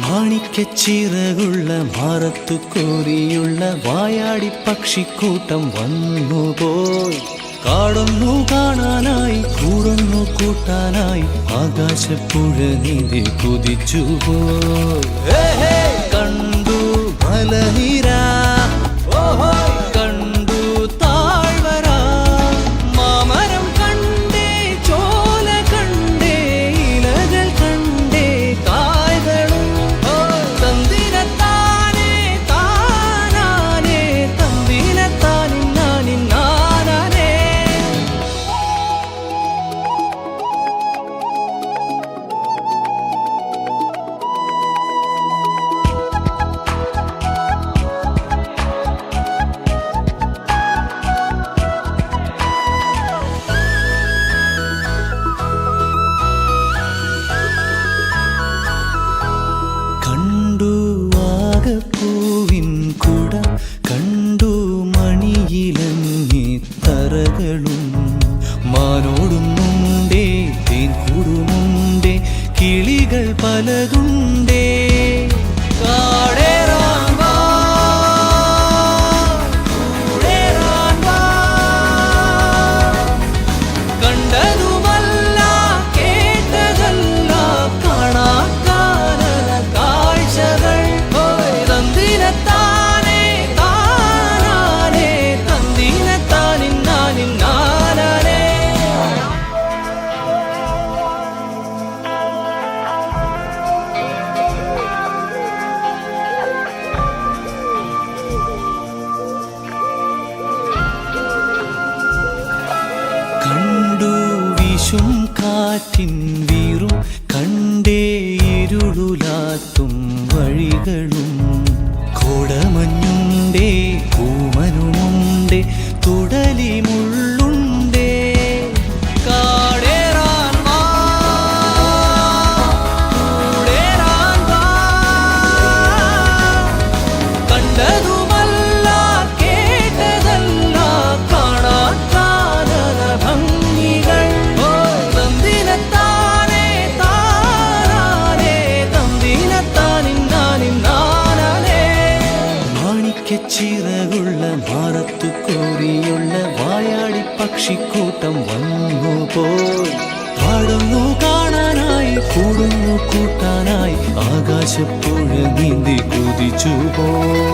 മാണിക്കച്ചിറകുള്ള മാറത്തു കോരിയുള്ള വായാടി പക്ഷിക്കൂട്ടം വന്നുപോയി. കാടൊന്നു കാണാനായി കൂടൊന്നു കൂട്ടാനായി ആകാശപ്പുഴ നീന്തി കുതിച്ചുപോയി. കണ്ടു മലനിര, കണ്ടു താഴ്വര, മാമരം കണ്ടേ, ചോല കണ്ടേ, ഇലകൾ കണ്ടേ, കായ്കളും തന്തിരത്താനേ താനാനേ, തന്തിരത്താനിന്നാനിന്നാനേ. കണ്ടു വാഗപ്പൂവിൻ കുട, കണ്ടു മണിയിലങ്ങി തറകളും, മാനോടുന്നുണ്ടേ തേൻ കൂടുമുണ്ടേ, കിളികൾ പലതുണ്ടേ. കാടേറാൻ വാ, കൂടേറാൻ വാ. കണ്ടതുമല്ല കേട്ടതല്ല കാണാക്കാനല കാഴ്ചകൾ. തന്തിരത്താനേ താനാനേ, തന്തിരത്താനിന്നാനിന്നാനേ. കണ്ടു വീശും കാറ്റിൻ വീറും, കണ്ടേ ഇരുളുലാത്തും വഴികളും, കോടമഞ്ഞുണ്ടേ കൂമനുമുണ്ടേ, തുടലി മുള്ളുണ്ടേ. കാടേറാൻ വാ, കൂടേറാൻ വാ. കണ്ടതുമല്ല കേട്ടതല്ല കാണാക്കാനല ഭംഗികൾ. തന്തിരത്താനേ താനാനേ, തന്തിരത്താനിന്നാനിന്നാനേ. മാണിക്കച്ചിറകുള്ള മാറത്തു കോരിയുള്ള വായാടി പക്ഷിക്കൂട്ടം വന്നുപോയി. പാടുന്നു കാണാനായി കൂടുന്നു കൂട്ടാനായി ആകാശപ്പുഴ നീന്തി കുതിച്ചുപോയി.